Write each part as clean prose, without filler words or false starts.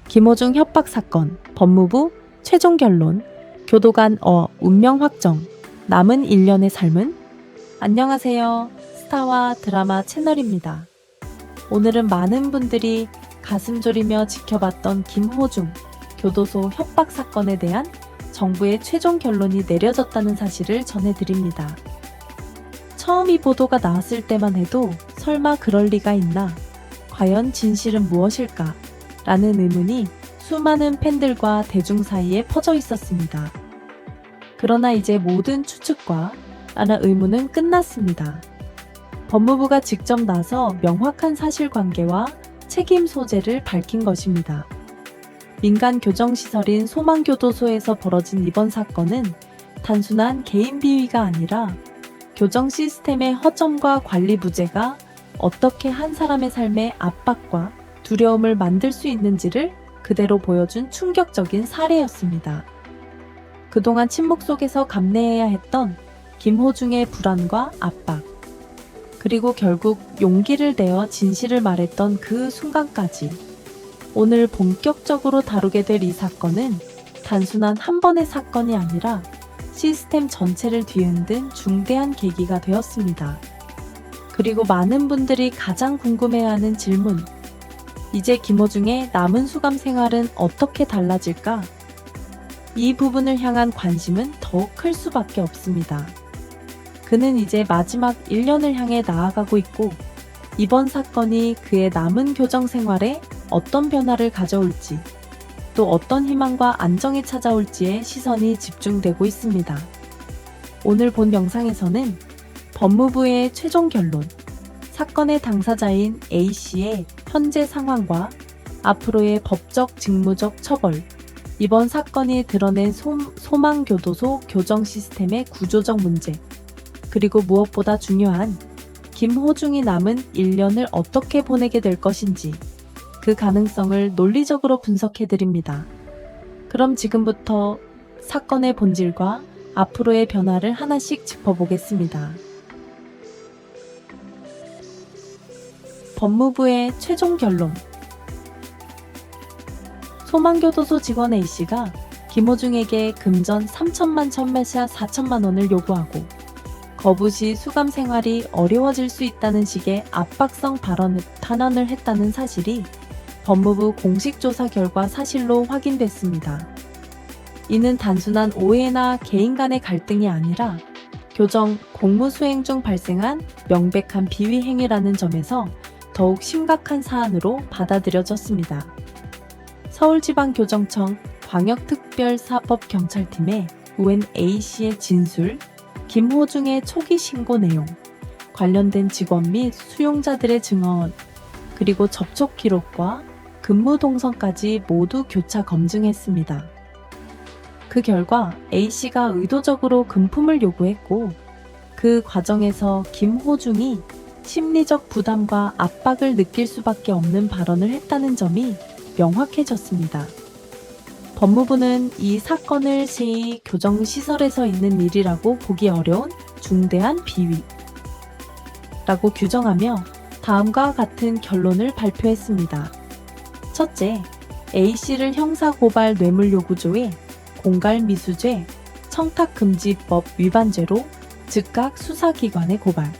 김호중 협박 사건, 법무부 최종 결론, 교도관 운명 확정, 남은 1년의 삶은? 안녕하세요. 스타와 드라마 채널입니다. 오늘은 많은 분들이 가슴 졸이며 지켜봤던 김호중 교도소 협박 사건에 대한 정부의 최종 결론이 내려졌다는 사실을 전해드립니다. 처음 이 보도가 나왔을 때만 해도 설마 그럴 리가 있나? 과연 진실은 무엇일까? 라는 의문이 수많은 팬들과 대중 사이에 퍼져 있었습니다. 그러나 이제 모든 추측과 의문은 끝났습니다. 법무부가 직접 나서 명확한 사실관계와 책임 소재를 밝힌 것입니다. 민간 교정시설인 소망교도소에서 벌어진 이번 사건은 단순한 개인 비위가 아니라 교정 시스템의 허점과 관리 부재가 어떻게 한 사람의 삶에 압박과 두려움을 만들 수 있는지를 그대로 보여준 충격적인 사례였습니다. 그동안 침묵 속에서 감내해야 했던 김호중의 불안과 압박, 그리고 결국 용기를 내어 진실을 말했던 그 순간까지 오늘 본격적으로 다루게 될 이 사건은 단순한 한 번의 사건이 아니라 시스템 전체를 뒤흔든 중대한 계기가 되었습니다. 그리고 많은 분들이 가장 궁금해하는 질문, 이제 김호중의 남은 수감 생활은 어떻게 달라질까? 이 부분을 향한 관심은 더욱 클 수밖에 없습니다. 그는 이제 마지막 1년을 향해 나아가고 있고, 이번 사건이 그의 남은 교정 생활에 어떤 변화를 가져올지, 또 어떤 희망과 안정이 찾아올지에 시선이 집중되고 있습니다. 오늘 본 영상에서는 법무부의 최종 결론, 사건의 당사자인 A씨의 현재 상황과 앞으로의 법적, 직무적 처벌, 이번 사건이 드러낸 소망교도소 교정 시스템의 구조적 문제, 그리고 무엇보다 중요한 김호중이 남은 1년을 어떻게 보내게 될 것인지 그 가능성을 논리적으로 분석해드립니다. 그럼 지금부터 사건의 본질과 앞으로의 변화를 하나씩 짚어보겠습니다. 법무부의 최종 결론. 소망교도소 직원 A씨가 김호중에게 금전 3천만 천매샷 4천만 원을 요구하고 거부 시 수감 생활이 어려워질 수 있다는 식의 압박성 탄원을 했다는 사실이 법무부 공식 조사 결과 사실로 확인됐습니다. 이는 단순한 오해나 개인 간의 갈등이 아니라 교정, 공무 수행 중 발생한 명백한 비위 행위라는 점에서 더욱 심각한 사안으로 받아들여졌습니다. 서울지방교정청 광역특별사법경찰팀의 우엔 A씨의 진술, 김호중의 초기 신고 내용, 관련된 직원 및 수용자들의 증언, 그리고 접촉 기록과 근무 동선까지 모두 교차 검증했습니다. 그 결과 A씨가 의도적으로 금품을 요구했고, 그 과정에서 김호중이 심리적 부담과 압박을 느낄 수밖에 없는 발언을 했다는 점이 명확해졌습니다. 법무부는 이 사건을 시 교정시설에서 있는 일이라고 보기 어려운 중대한 비위라고 규정하며 다음과 같은 결론을 발표했습니다. 첫째, A씨를 형사고발 뇌물요구조에 공갈미수죄, 청탁금지법 위반죄로 즉각 수사기관에 고발.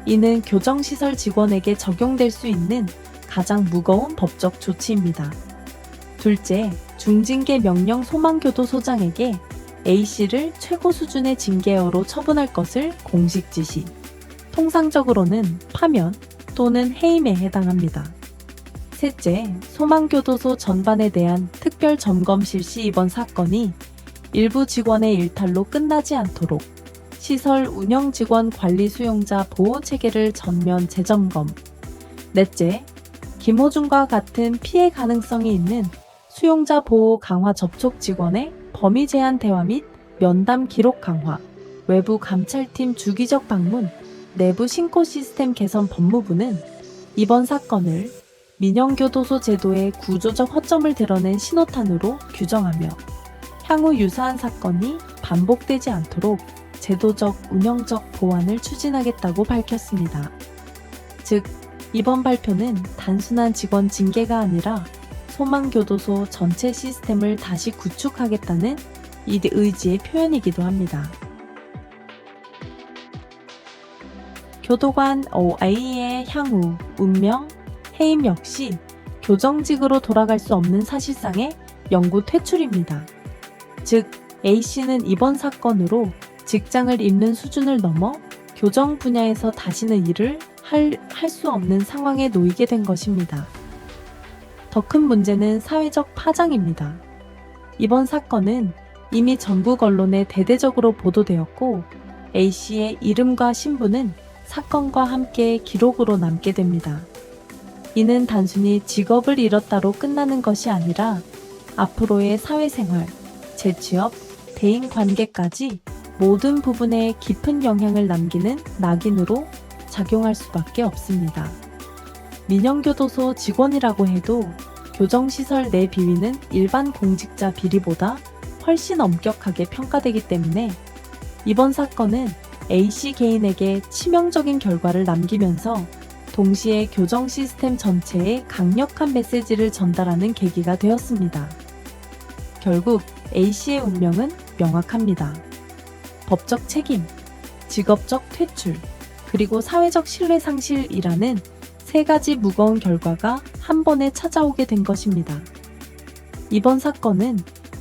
이는 교정시설 직원에게 적용될 수 있는 가장 무거운 법적 조치입니다. 둘째, 중징계 명령 소망교도소장에게 A씨를 최고 수준의 징계어로 처분할 것을 공식 지시. 통상적으로는 파면 또는 해임에 해당합니다. 셋째, 소망교도소 전반에 대한 특별 점검 실시. 이번 사건이 일부 직원의 일탈로 끝나지 않도록 시설 운영 직원 관리 수용자 보호 체계를 전면 재점검. 넷째, 김호중과 같은 피해 가능성이 있는 수용자 보호 강화 접촉 직원의 범위 제한 대화 및 면담 기록 강화, 외부 감찰팀 주기적 방문, 내부 신고 시스템 개선. 법무부는 이번 사건을 민영교도소 제도의 구조적 허점을 드러낸 신호탄으로 규정하며 향후 유사한 사건이 반복되지 않도록 제도적, 운영적 보완을 추진하겠다고 밝혔습니다. 즉, 이번 발표는 단순한 직원 징계가 아니라 소망교도소 전체 시스템을 다시 구축하겠다는 이 의지의 표현이기도 합니다. 교도관 A의 향후, 운명, 해임 역시 교정직으로 돌아갈 수 없는 사실상의 영구 퇴출입니다. 즉, A씨는 이번 사건으로 직장을 잃는 수준을 넘어 교정 분야에서 다시는 일을 할 수 없는 상황에 놓이게 된 것입니다. 더 큰 문제는 사회적 파장입니다. 이번 사건은 이미 전국 언론에 대대적으로 보도되었고 A씨의 이름과 신분은 사건과 함께 기록으로 남게 됩니다. 이는 단순히 직업을 잃었다로 끝나는 것이 아니라 앞으로의 사회생활, 재취업, 대인관계까지 모든 부분에 깊은 영향을 남기는 낙인으로 작용할 수밖에 없습니다. 민영교도소 직원이라고 해도 교정시설 내 비위는 일반 공직자 비리보다 훨씬 엄격하게 평가되기 때문에 이번 사건은 A씨 개인에게 치명적인 결과를 남기면서 동시에 교정 시스템 전체에 강력한 메시지를 전달하는 계기가 되었습니다. 결국 A씨의 운명은 명확합니다. 법적 책임, 직업적 퇴출, 그리고 사회적 신뢰 상실이라는 세 가지 무거운 결과가 한 번에 찾아오게 된 것입니다. 이번 사건은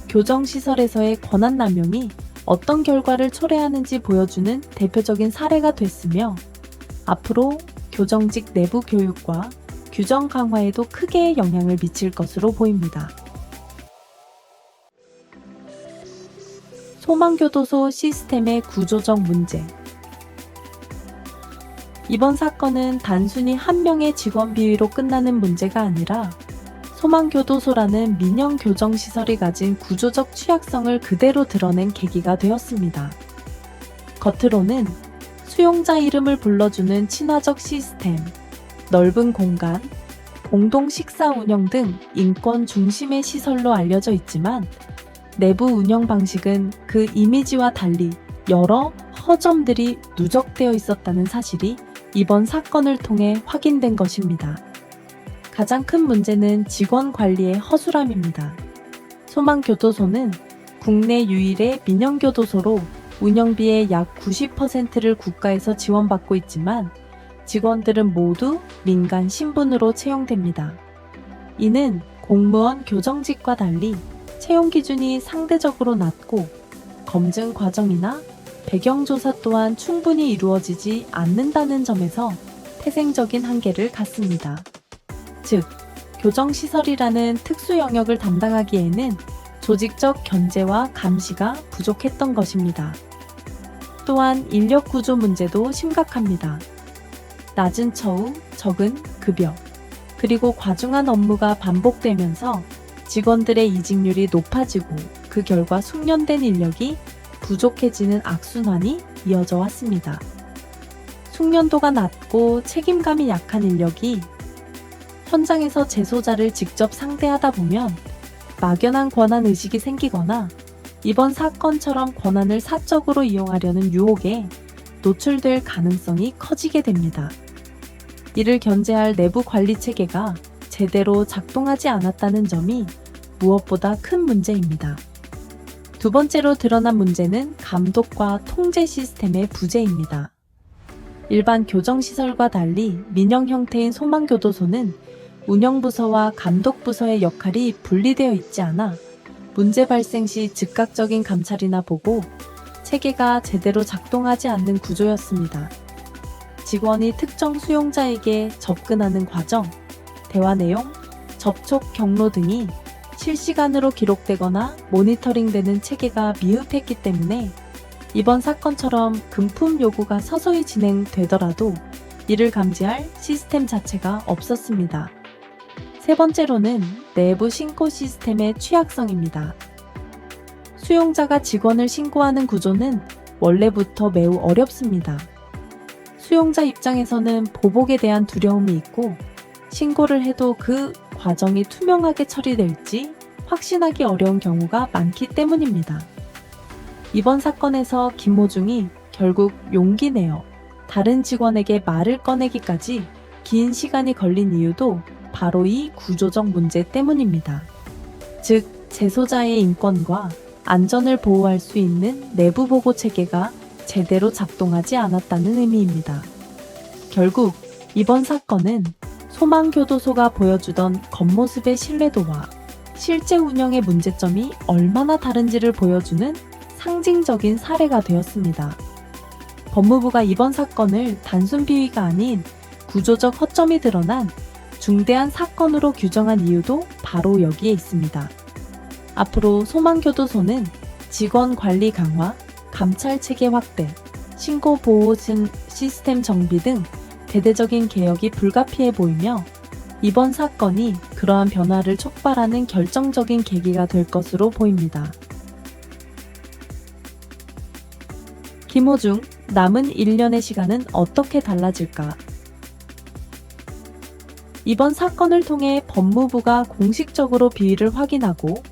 교정시설에서의 권한남용이 어떤 결과를 초래하는지 보여주는 대표적인 사례가 됐으며 앞으로 교정직 내부 교육과 규정 강화에도 크게 영향을 미칠 것으로 보입니다. 소망교도소 시스템의 구조적 문제. 이번 사건은 단순히 한 명의 직원 비위로 끝나는 문제가 아니라 소망교도소라는 민영 교정시설이 가진 구조적 취약성을 그대로 드러낸 계기가 되었습니다. 겉으로는 수용자 이름을 불러주는 친화적 시스템, 넓은 공간, 공동 식사 운영 등 인권 중심의 시설로 알려져 있지만 내부 운영 방식은 그 이미지와 달리 여러 허점들이 누적되어 있었다는 사실이 이번 사건을 통해 확인된 것입니다. 가장 큰 문제는 직원 관리의 허술함입니다. 소망교도소는 국내 유일의 민영교도소로 운영비의 약 90%를 국가에서 지원받고 있지만 직원들은 모두 민간 신분으로 채용됩니다. 이는 공무원 교정직과 달리 채용 기준이 상대적으로 낮고 검증 과정이나 배경조사 또한 충분히 이루어지지 않는다는 점에서 태생적인 한계를 갖습니다. 즉, 교정시설이라는 특수 영역을 담당하기에는 조직적 견제와 감시가 부족했던 것입니다. 또한 인력 구조 문제도 심각합니다. 낮은 처우, 적은 급여, 그리고 과중한 업무가 반복되면서 직원들의 이직률이 높아지고 그 결과 숙련된 인력이 부족해지는 악순환이 이어져 왔습니다. 숙련도가 낮고 책임감이 약한 인력이 현장에서 재소자를 직접 상대하다 보면 막연한 권한 의식이 생기거나 이번 사건처럼 권한을 사적으로 이용하려는 유혹에 노출될 가능성이 커지게 됩니다. 이를 견제할 내부 관리 체계가 제대로 작동하지 않았다는 점이 무엇보다 큰 문제입니다. 두 번째로 드러난 문제는 감독과 통제 시스템의 부재입니다. 일반 교정시설과 달리 민영 형태인 소망교도소는 운영부서와 감독부서의 역할이 분리되어 있지 않아 문제 발생 시 즉각적인 감찰이나 보고, 체계가 제대로 작동하지 않는 구조였습니다. 직원이 특정 수용자에게 접근하는 과정, 대화 내용, 접촉 경로 등이 실시간으로 기록되거나 모니터링되는 체계가 미흡했기 때문에 이번 사건처럼 금품 요구가 서서히 진행되더라도 이를 감지할 시스템 자체가 없었습니다. 세 번째로는 내부 신고 시스템의 취약성입니다. 수용자가 직원을 신고하는 구조는 원래부터 매우 어렵습니다. 수용자 입장에서는 보복에 대한 두려움이 있고 신고를 해도 그 과정이 투명하게 처리될지 확신하기 어려운 경우가 많기 때문입니다. 이번 사건에서 김모중이 결국 용기 내어 다른 직원에게 말을 꺼내기까지 긴 시간이 걸린 이유도 바로 이 구조적 문제 때문입니다. 즉, 재소자의 인권과 안전을 보호할 수 있는 내부 보고 체계가 제대로 작동하지 않았다는 의미입니다. 결국 이번 사건은 소망교도소가 보여주던 겉모습의 신뢰도와 실제 운영의 문제점이 얼마나 다른지를 보여주는 상징적인 사례가 되었습니다. 법무부가 이번 사건을 단순 비위가 아닌 구조적 허점이 드러난 중대한 사건으로 규정한 이유도 바로 여기에 있습니다. 앞으로 소망교도소는 직원 관리 강화, 감찰 체계 확대, 신고 보호 시스템 정비 등 대대적인 개혁이 불가피해 보이며 이번 사건이 그러한 변화를 촉발하는 결정적인 계기가 될 것으로 보입니다. 김호중, 남은 1년의 시간은 어떻게 달라질까? 이번 사건을 통해 법무부가 공식적으로 비위를 확인하고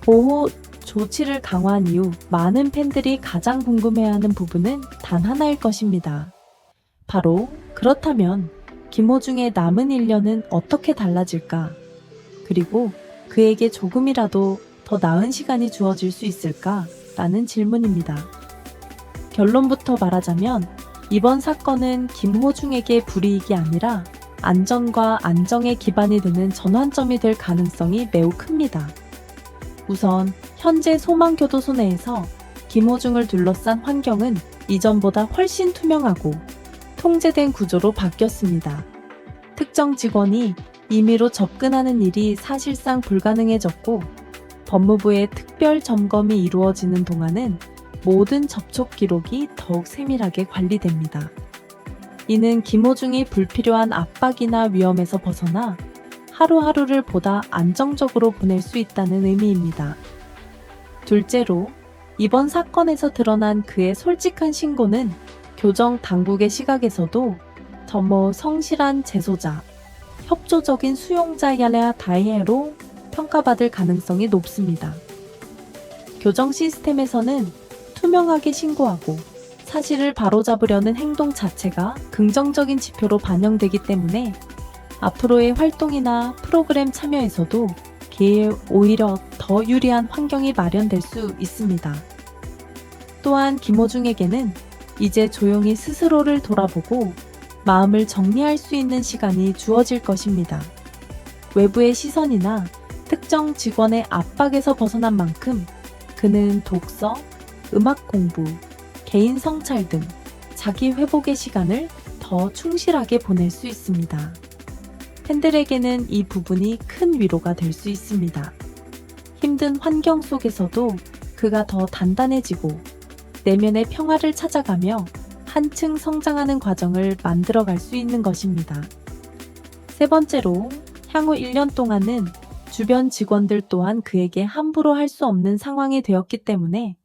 보호 조치를 강화한 이후 많은 팬들이 가장 궁금해하는 부분은 단 하나일 것입니다. 바로 그렇다면 김호중의 남은 1년은 어떻게 달라질까? 그리고 그에게 조금이라도 더 나은 시간이 주어질 수 있을까? 라는 질문입니다. 결론부터 말하자면 이번 사건은 김호중에게 불이익이 아니라 안전과 안정의 기반이 되는 전환점이 될 가능성이 매우 큽니다. 우선 현재 소망교도소 내에서 김호중을 둘러싼 환경은 이전보다 훨씬 투명하고 통제된 구조로 바뀌었습니다. 특정 직원이 임의로 접근하는 일이 사실상 불가능해졌고 법무부의 특별 점검이 이루어지는 동안은 모든 접촉 기록이 더욱 세밀하게 관리됩니다. 이는 김호중이 불필요한 압박이나 위험에서 벗어나 하루하루를 보다 안정적으로 보낼 수 있다는 의미입니다. 둘째로, 이번 사건에서 드러난 그의 솔직한 신고는 교정 당국의 시각에서도 성실한 재소자, 협조적인 수용자야 다이애로 평가받을 가능성이 높습니다. 교정 시스템에서는 투명하게 신고하고 사실을 바로잡으려는 행동 자체가 긍정적인 지표로 반영되기 때문에 앞으로의 활동이나 프로그램 참여에서도 그에 오히려 더 유리한 환경이 마련될 수 있습니다. 또한 김호중에게는 이제 조용히 스스로를 돌아보고 마음을 정리할 수 있는 시간이 주어질 것입니다. 외부의 시선이나 특정 직원의 압박에서 벗어난 만큼 그는 독서, 음악 공부, 개인 성찰 등 자기 회복의 시간을 더 충실하게 보낼 수 있습니다. 팬들에게는 이 부분이 큰 위로가 될 수 있습니다. 힘든 환경 속에서도 그가 더 단단해지고 내면의 평화를 찾아가며 한층 성장하는 과정을 만들어갈 수 있는 것입니다. 세 번째로, 향후 1년 동안은 주변 직원들 또한 그에게 함부로 할 수 없는 상황이 되었기 때문에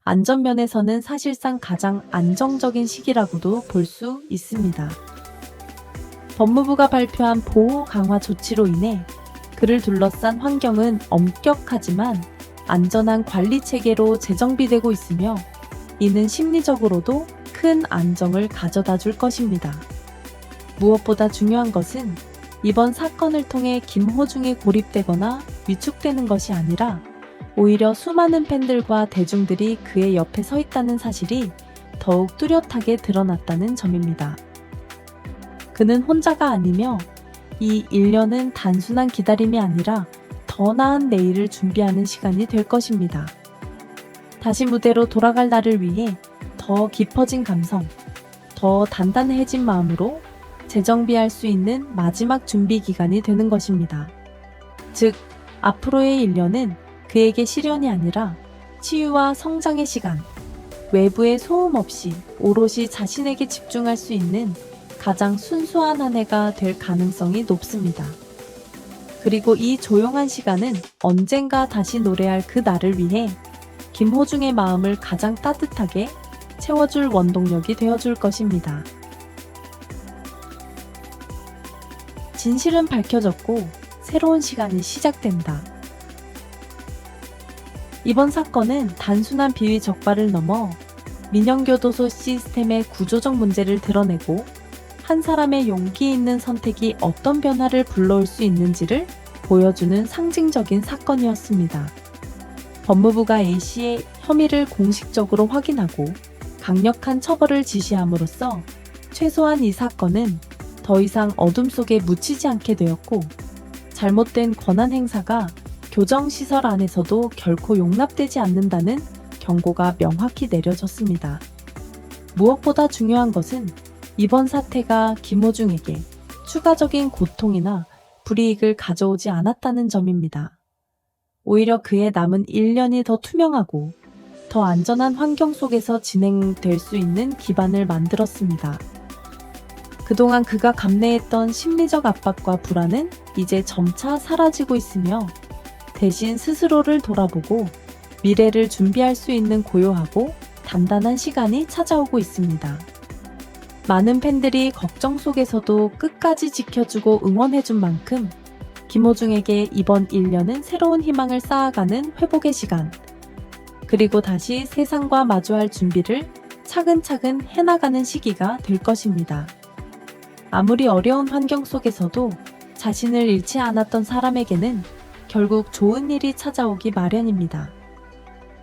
안전면에서는 사실상 가장 안정적인 시기라고도 볼 수 있습니다. 법무부가 발표한 보호 강화 조치로 인해 그를 둘러싼 환경은 엄격하지만 안전한 관리 체계로 재정비되고 있으며 이는 심리적으로도 큰 안정을 가져다 줄 것입니다. 무엇보다 중요한 것은 이번 사건을 통해 김호중이 고립되거나 위축되는 것이 아니라 오히려 수많은 팬들과 대중들이 그의 옆에 서 있다는 사실이 더욱 뚜렷하게 드러났다는 점입니다. 그는 혼자가 아니며 이 1년은 단순한 기다림이 아니라 더 나은 내일을 준비하는 시간이 될 것입니다. 다시 무대로 돌아갈 날을 위해 더 깊어진 감성, 더 단단해진 마음으로 재정비할 수 있는 마지막 준비 기간이 되는 것입니다. 즉, 앞으로의 1년은 그에게 시련이 아니라 치유와 성장의 시간, 외부의 소음 없이 오롯이 자신에게 집중할 수 있는 가장 순수한 한 해가 될 가능성이 높습니다. 그리고 이 조용한 시간은 언젠가 다시 노래할 그 날을 위해 김호중의 마음을 가장 따뜻하게 채워줄 원동력이 되어줄 것입니다. 진실은 밝혀졌고 새로운 시간이 시작된다. 이번 사건은 단순한 비위 적발을 넘어 민영교도소 시스템의 구조적 문제를 드러내고 한 사람의 용기 있는 선택이 어떤 변화를 불러올 수 있는지를 보여주는 상징적인 사건이었습니다. 법무부가 A씨의 혐의를 공식적으로 확인하고 강력한 처벌을 지시함으로써 최소한 이 사건은 더 이상 어둠 속에 묻히지 않게 되었고, 잘못된 권한 행사가 교정시설 안에서도 결코 용납되지 않는다는 경고가 명확히 내려졌습니다. 무엇보다 중요한 것은 이번 사태가 김호중에게 추가적인 고통이나 불이익을 가져오지 않았다는 점입니다. 오히려 그의 남은 1년이 더 투명하고 더 안전한 환경 속에서 진행될 수 있는 기반을 만들었습니다. 그동안 그가 감내했던 심리적 압박과 불안은 이제 점차 사라지고 있으며, 대신 스스로를 돌아보고 미래를 준비할 수 있는 고요하고 단단한 시간이 찾아오고 있습니다. 많은 팬들이 걱정 속에서도 끝까지 지켜주고 응원해준 만큼 김호중에게 이번 1년은 새로운 희망을 쌓아가는 회복의 시간, 그리고 다시 세상과 마주할 준비를 차근차근 해나가는 시기가 될 것입니다. 아무리 어려운 환경 속에서도 자신을 잃지 않았던 사람에게는 결국 좋은 일이 찾아오기 마련입니다.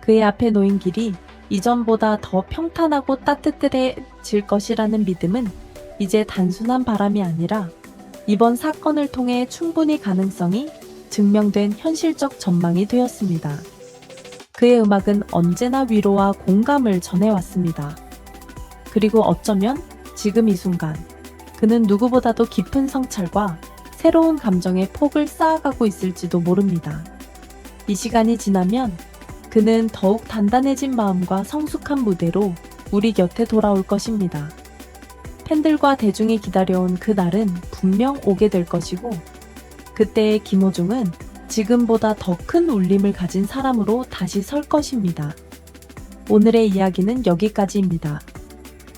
그의 앞에 놓인 길이 이전보다 더 평탄하고 따뜻해질 것이라는 믿음은 이제 단순한 바람이 아니라 이번 사건을 통해 충분히 가능성이 증명된 현실적 전망이 되었습니다. 그의 음악은 언제나 위로와 공감을 전해왔습니다. 그리고 어쩌면 지금 이 순간 그는 누구보다도 깊은 성찰과 새로운 감정의 폭을 쌓아가고 있을지도 모릅니다. 이 시간이 지나면 그는 더욱 단단해진 마음과 성숙한 무대로 우리 곁에 돌아올 것입니다. 팬들과 대중이 기다려온 그 날은 분명 오게 될 것이고, 그때의 김호중은 지금보다 더 큰 울림을 가진 사람으로 다시 설 것입니다. 오늘의 이야기는 여기까지입니다.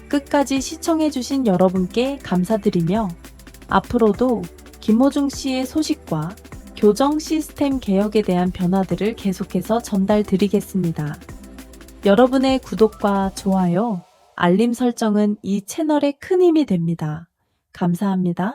끝까지 시청해주신 여러분께 감사드리며, 앞으로도 김호중 씨의 소식과 교정 시스템 개혁에 대한 변화들을 계속해서 전달드리겠습니다. 여러분의 구독과 좋아요, 알림 설정은 이 채널에 큰 힘이 됩니다. 감사합니다.